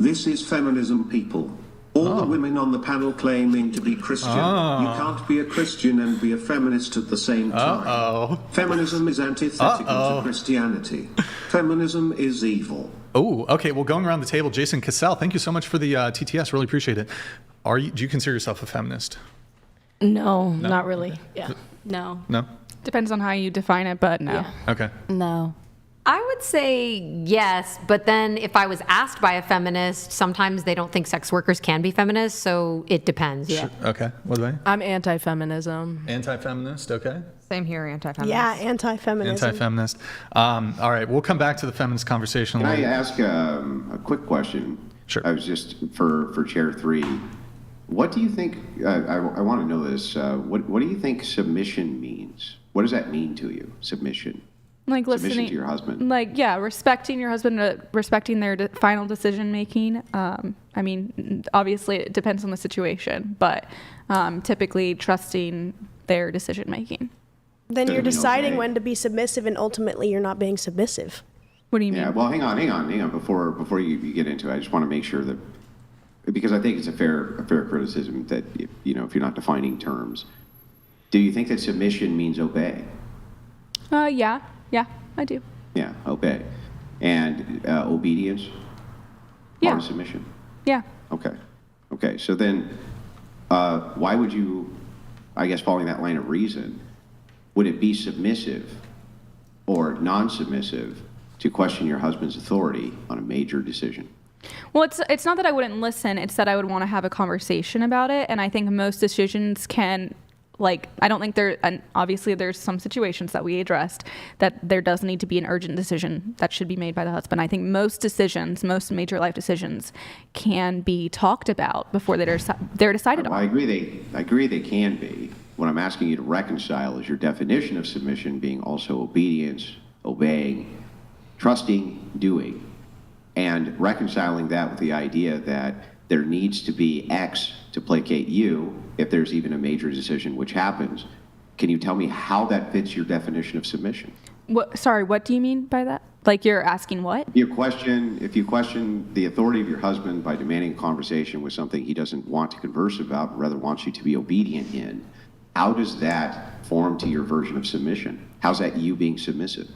This is feminism, people. All the women on the panel claiming to be Christian. You can't be a Christian and be a feminist at the same time. Feminism is antithetical to Christianity. Feminism is evil. Oh, okay. Well, going around the table, Jason Cassell, thank you so much for the TTS. Really appreciate it. Do you consider yourself a feminist? No, not really. Yeah. No. No? Depends on how you define it, but no. Yeah. Okay. No. I would say yes, but then if I was asked by a feminist, sometimes they don't think sex workers can be feminists, so it depends. Yeah. Okay. What about you? I'm anti-feminism. Anti-feminist, okay. Same here, anti-feminist. Yeah, anti-feminism. Anti-feminist. All right, we'll come back to the feminist conversation. Can I ask a quick question? Sure. I was just, for Chair 3, what do you think, I want to know this, what do you think submission means? What does that mean to you, submission? Like listening Submission to your husband. Like, yeah, respecting your husband, respecting their final decision making. I mean, obviously it depends on the situation, but typically trusting their decision making. Then you're deciding when to be submissive, and ultimately you're not being submissive. What do you mean? Yeah, well, hang on. Before you get into it, I just want to make sure that, because I think it's a fair criticism that, if you're not defining terms, do you think that submission means obey? Yeah, I do. Yeah, obey. And obedience? Yeah. Part of submission? Yeah. Okay, so then why would you, I guess following that line of reason, would it be submissive or non-submissive to question your husband's authority on a major decision? Well, it's not that I wouldn't listen, it's that I would want to have a conversation about it, and I think most decisions can, I don't think and obviously there's some situations that we addressed that there does need to be an urgent decision that should be made by the husband. I think most major life decisions can be talked about before they're decided on. I agree they can be. What I'm asking you to reconcile is your definition of submission being also obedience, obeying, trusting, doing, and reconciling that with the idea that there needs to be X to placate you if there's even a major decision which happens. Can you tell me how that fits your definition of submission? Sorry, what do you mean by that? Like, you're asking what? If you question the authority of your husband by demanding a conversation with something he doesn't want to converse about, rather wants you to be obedient in, how does that form to your version of submission? How's that you being submissive?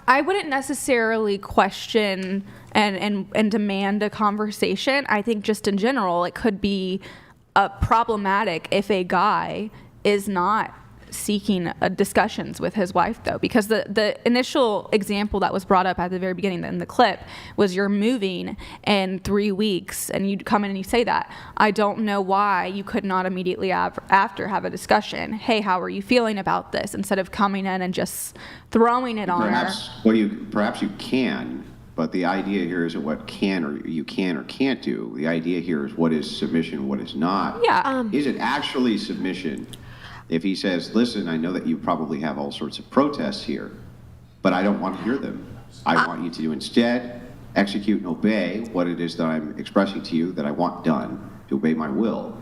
I wouldn't necessarily question and demand a conversation. I think just in general, it could be problematic if a guy is not seeking discussions with his wife, though, because the initial example that was brought up at the very beginning in the clip was you're moving in 3 weeks and you come in and you say that. I don't know why you could not immediately after have a discussion. Hey, how are you feeling about this? Instead of coming in and just throwing it on her. Perhaps you can, but the idea here isn't what can or can't do. The idea here is what is submission, what is not. Yeah. Is it actually submission? If he says, listen, I know that you probably have all sorts of protests here, but I don't want to hear them. I want you to instead execute and obey what it is that I'm expressing to you that I want done, to obey my will.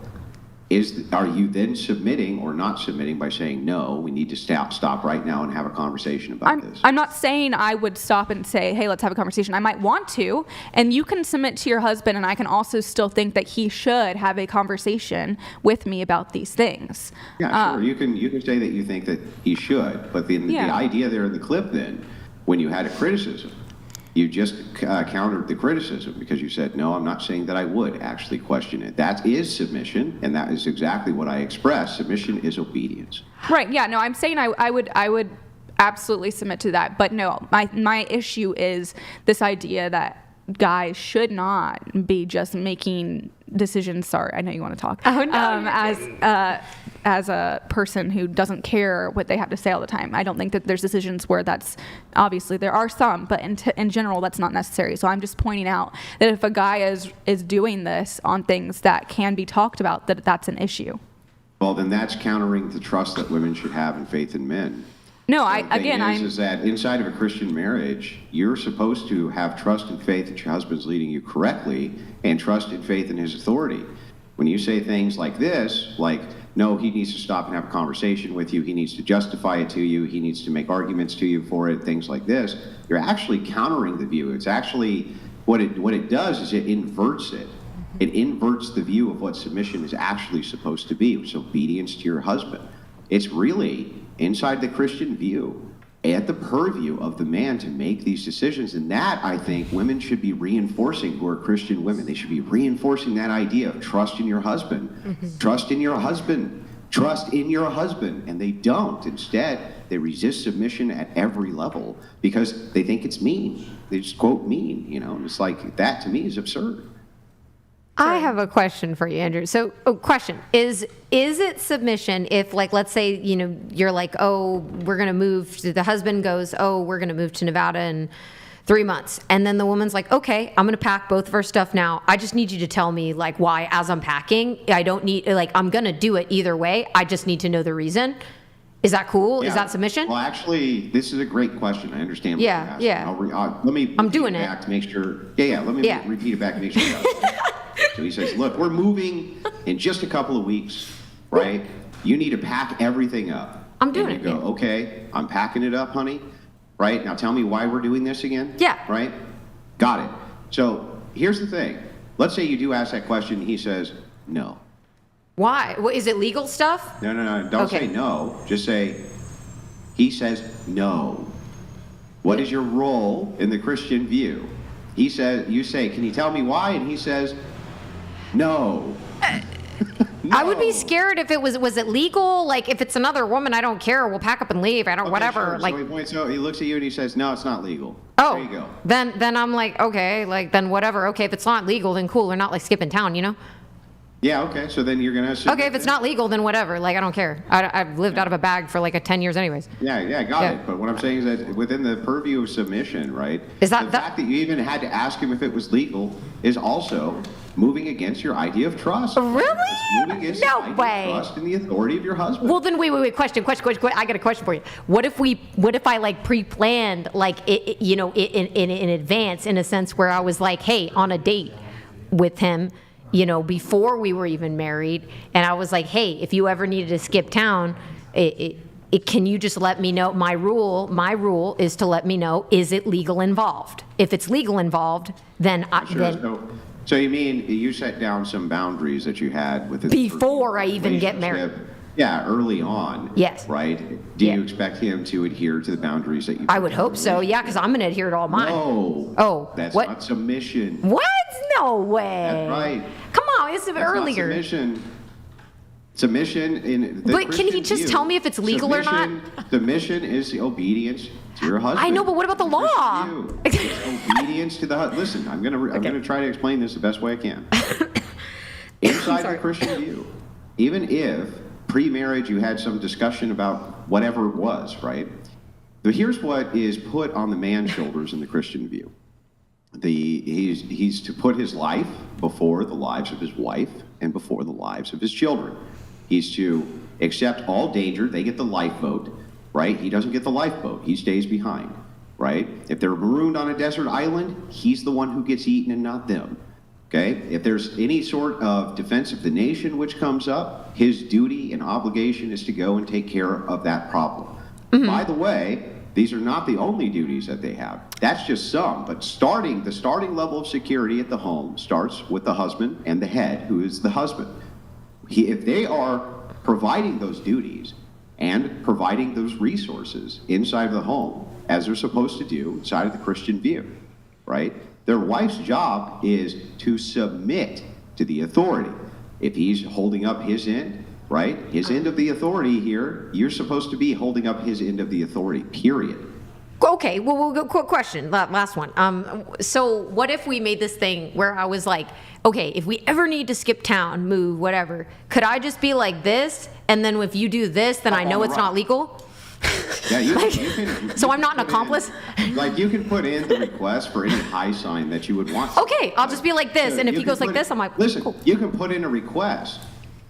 Are you then submitting or not submitting by saying, no, we need to stop right now and have a conversation about this? I'm not saying I would stop and say, hey, let's have a conversation. I might want to, and you can submit to your husband, and I can also still think that he should have a conversation with me about these things. Yeah, sure. You can say that you think that he should, but the idea there in the clip then, when you had a criticism, you just countered the criticism because you said, no, I'm not saying that I would actually question it. That is submission, and that is exactly what I expressed. Submission is obedience. Right, yeah, no, I'm saying I would absolutely submit to that. But no, my issue is this idea that guys should not be just making decisions. Sorry, I know you want to talk. Oh, no, as a person who doesn't care what they have to say all the time. I don't think that there's decisions where that's, obviously there are some, but in general that's not necessary. So I'm just pointing out that if a guy is doing this on things that can be talked about, that's an issue. Well, then that's countering the trust that women should have in faith in men. No, The thing is that inside of a Christian marriage, you're supposed to have trust and faith that your husband's leading you correctly, and trust and faith in his authority. When you say things like this, like, no, he needs to stop and have a conversation with you, he needs to justify it to you, he needs to make arguments to you for it, things like this, you're actually countering the view. It's actually what it does is it inverts it. It inverts the view of what submission is actually supposed to be. It's obedience to your husband. It's really inside the Christian view, at the purview of the man to make these decisions. And that, I think, women should be reinforcing, who are Christian women. They should be reinforcing that idea of trust in your husband. Trust in your husband. Trust in your husband. And they don't. Instead, they resist submission at every level because they think it's mean. They just quote mean, and it's like, that to me is absurd. I have a question for you, Andrew. So, question is it submission if, like, let's say, you're like, oh, we're going to move, the husband goes, oh, we're going to move to Nevada in 3 months. And then the woman's like, okay, I'm going to pack both of our stuff now. I just need you to tell me, like, why, as I'm packing. I don't need, like, I'm going to do it either way. I just need to know the reason. Is that cool? Yeah. Is that submission? Well, actually, this is a great question. I understand what you're asking. Yeah. Let me I'm doing repeat it. Back to make sure. Let me repeat it back to make sure. So he says, look, we're moving in just a couple of weeks, right? You need to pack everything up. I'm doing it. You go, okay, I'm packing it up, honey. Right? Now tell me why we're doing this again. Yeah. Right? Got it. So here's the thing. Let's say you do ask that question. He says, no. Why? Well, is it legal stuff? No. Don't say no. Just say, he says no. What is your role in the Christian view? He says, you say, can you tell me why? And he says, no. I would be scared if it was it legal? Like, if it's another woman, I don't care. We'll pack up and leave. I don't, whatever. Sure. Like, so he points out, he looks at you and he says, no, it's not legal. Oh, there you go. Then I'm like, okay, like, then whatever. Okay, if it's not legal, then cool. We're not like skipping town, Yeah, okay. So then you're going to assume. Okay, if it's not legal, then whatever. Like, I don't care. I've lived out of a bag for like 10 years anyways. Yeah, got it. But what I'm saying is that within the purview of submission, right? Is that the fact that you even had to ask him if it was legal is also moving against your idea of trust. Really? It's moving against No the idea way. of trust in the authority of your husband. Well, then wait. Question. I got a question for you. What if I like pre-planned, like, in advance, in a sense where I was like, hey, on a date with him, before we were even married, and I was like, hey, if you ever needed to skip town, can you just let me know? My rule is to let me know, is it legal involved? If it's legal involved, then So you mean you set down some boundaries that you had with his before I even get married? Yeah, early on. Yes. Right? Do you expect him to adhere to the boundaries that you I would hope so, yeah, because I'm going to adhere to all mine. No. Oh, that's what? not submission. What? No way. That's right. Come on, it's earlier. Not submission. Submission in the But can he Christian just view, tell me if it's legal or not? Submission is the obedience to your husband. I know, but what about the law? It's obedience to the husband. Listen, I'm gonna try to explain this the best way I can. Inside the Christian view, even if pre-marriage you had some discussion about whatever it was, right? But here's what is put on the man's shoulders in the Christian view. He's to put his life before the lives of his wife and before the lives of his children. He's to accept all danger. They get the lifeboat, right? He doesn't get the lifeboat. He stays behind, right? If they're marooned on a desert island, he's the one who gets eaten and not them, okay? If there's any sort of defense of the nation which comes up, his duty and obligation is to go and take care of that problem. Mm-hmm. By the way, these are not the only duties that they have. That's just some. But the starting level of security at the home starts with the husband and the head, who is the husband. If they are providing those duties and providing those resources inside of the home, as they're supposed to do inside of the Christian view, right? Their wife's job is to submit to the authority. If he's holding up his end, right? His end of the authority here, you're supposed to be holding up his end of the authority, period. Okay, well, we'll go, quick question, last one. So what if we made this thing where I was like, okay, if we ever need to skip town, move, whatever, could I just be like this, and then if you do this, then I know it's not legal? Yeah, you can so I'm not an accomplice? You can put in the request for any high sign that you would want. Okay, I'll just be like this, and if he goes like this, I'm like, listen, cool. You can put in a request.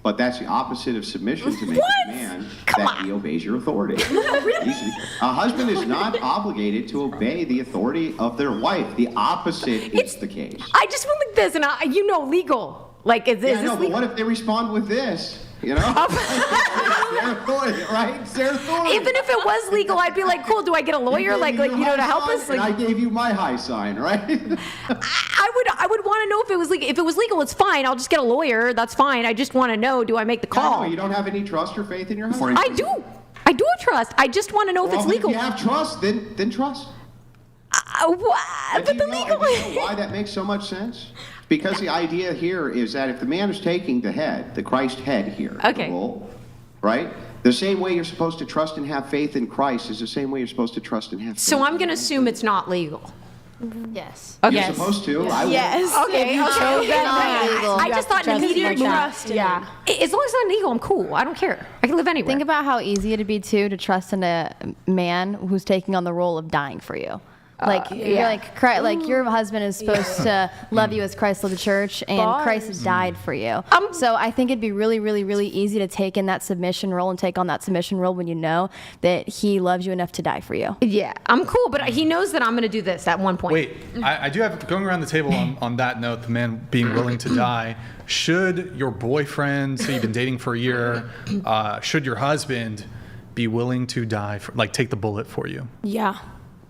But that's the opposite of submission, to make a demand that he obeys your authority. A husband is not obligated to obey the authority of their wife. The opposite is the case. I just went like this, and legal. Like, is this but legal? what if they respond with this? you know? It's their authority, right? It's their authority. Even if it was legal, I'd be like, cool, do I get a lawyer? Like, to help us? And I gave you my high sign, right? I would want to know if it was legal. If it was legal, it's fine. I'll just get a lawyer. That's fine. I just want to know, do I make the call? No, you don't have any trust or faith in your husband? I do. I do trust. I just want to know if it's legal. If you have trust, then trust. But the legal you know why that makes so much sense? Because the idea here is that if the man is taking the head, the Christ head here, okay, the role, right? The same way you're supposed to trust and have faith in Christ is the same way you're supposed to trust and have faith. So I'm going to assume it's not legal. Yes. Okay. You're supposed to. I Yes. Okay. I just thought an immediate trust. Yeah. As long as it's not illegal, I'm cool. I don't care. I can live anywhere. Think about how easy it'd be too to trust in a man who's taking on the role of dying for you. Like you're like your husband is supposed to love you as Christ loved the church, and Christ has died for you. So I think it'd be really, really, really easy to take in that submission role and take on that submission role when you know that he loves you enough to die for you. Yeah, I'm cool, but he knows that I'm going to do this at one point. Wait, I do have, going around the table on that note, the man being willing to die. Should your boyfriend, so you've been dating for a year, should your husband be willing to die, take the bullet for you? Yeah.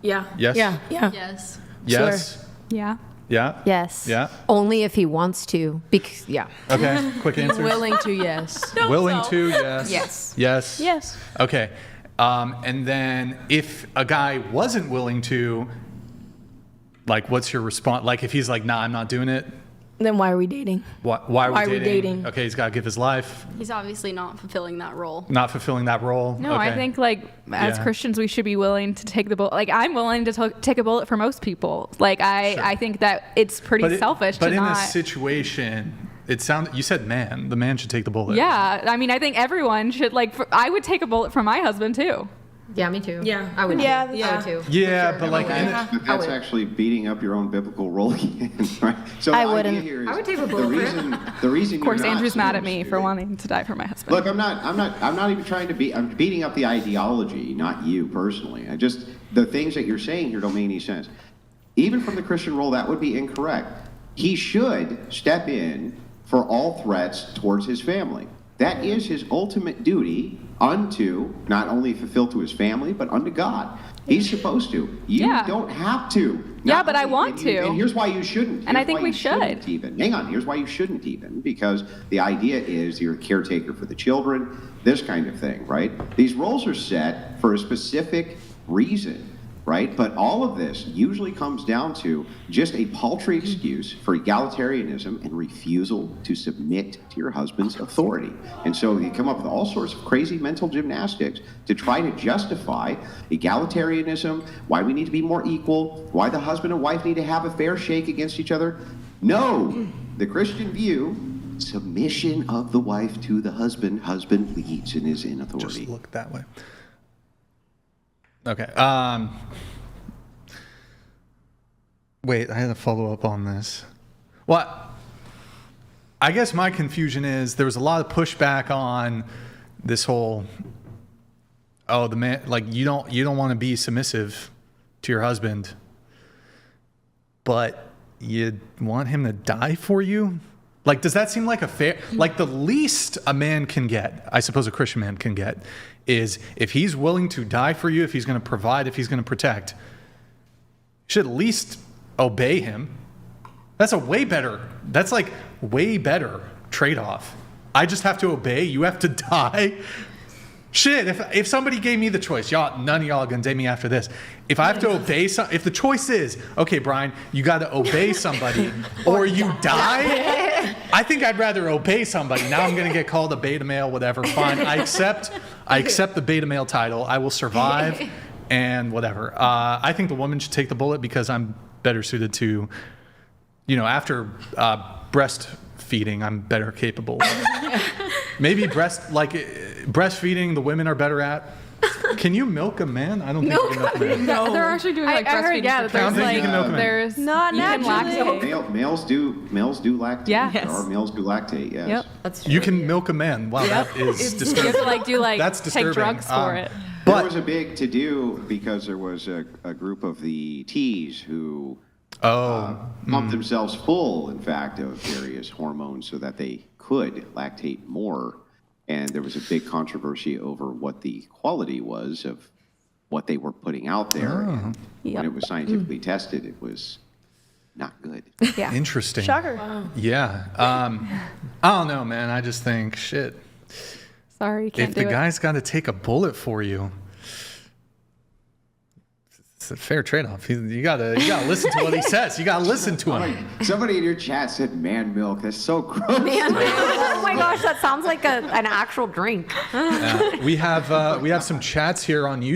Yeah. Yes? Yeah. Yes. Yes? Yeah. Yeah? Yes. Yeah? Only if he wants to. Because Okay, quick answer. Willing to, yes. Willing to, yes. Yes. Yes? Yes. Okay. And then if a guy wasn't willing to, what's your response? If he's like, nah, I'm not doing it. Then why are we dating? Why are we dating? dating? Okay, he's got to give his life. He's obviously not fulfilling that role. Not fulfilling that role. No, okay. I think as Yeah. Christians we should be willing to take the bullet. I'm willing to take a bullet for most people. I think that it's pretty selfish. But to in not, this situation, you said man. The man should take the bullet. Yeah, I mean I think everyone should I would take a bullet for my husband too. Yeah, me too. Yeah. I would. Yeah. I would too. Yeah, For but sure. But that's actually beating up your own bibiblical role again, right? So I the idea wouldn't. here is I would take a bullet for the reason. Of course, Andrew's mad at me for wanting to die for my husband. Look, I'm not even trying to I'm beating up the ideology, not you personally. The things that you're saying here don't make any sense. Even from the Christian role, that would be incorrect. He should step in for all threats towards his family. That is his ultimate duty unto, not only fulfill to his family, but unto God. He's supposed to. You don't have to. Yeah, but I want to. And here's why you shouldn't. And I think we should. Even. Hang on, here's why you shouldn't even. Because the idea is you're a caretaker for the children, this kind of thing, right? These roles are set for a specific reason. Right? But all of this usually comes down to just a paltry excuse for egalitarianism and refusal to submit to your husband's authority. And so you come up with all sorts of crazy mental gymnastics to try to justify egalitarianism, why we need to be more equal, why the husband and wife need to have a fair shake against each other. No! The Christian view, submission of the wife to the husband leads and is in authority. Just look that way. Okay. Wait, I had to follow up on this. Well, I guess my confusion is there was a lot of pushback on this whole, the man, you don't want to be submissive to your husband, but you want him to die for you? Does that seem like a fair, the least a man can get, I suppose a Christian man can get, is if he's willing to die for you, if he's going to provide, if he's going to protect, you should at least obey him. That's way better trade-off. I just have to obey, you have to die. Shit, if somebody gave me the choice, none of y'all are going to date me after this. If I have to obey if the choice is, okay, Brian, you got to obey somebody or you die, I think I'd rather obey somebody. Now I'm going to get called a beta male, whatever, fine. I accept the beta male title. I will survive and whatever. I think the woman should take the bullet because I'm better suited to, after breastfeeding, I'm better capable. Maybe breastfeeding, the women are better at. Can you milk a man? I don't think you can milk a man. No, they're actually doing breastfeeding. that there's not naturally. Males do lactate. Yeah. There are males who lactate. Yes. Yep. That's true. You can milk a man. Wow, that is disturbing. You have to That's disturbing. take drugs for it. There was a big to-do because there was a group of the T's who pumped themselves full, in fact, of various hormones so that they could lactate more. And there was a big controversy over what the quality was of what they were putting out there. And when it was scientifically tested, it was not good. Yeah. Interesting. Shocker. Wow. Yeah. I don't know, man. I just think, shit. Sorry, can't If do the it. guy's got to take a bullet for you, it's a fair trade-off. You gotta listen to what he says. You gotta listen to him. Somebody in your chat said man milk. That's so gross. Oh my gosh, that sounds like an actual drink. We have some chats here on YouTube.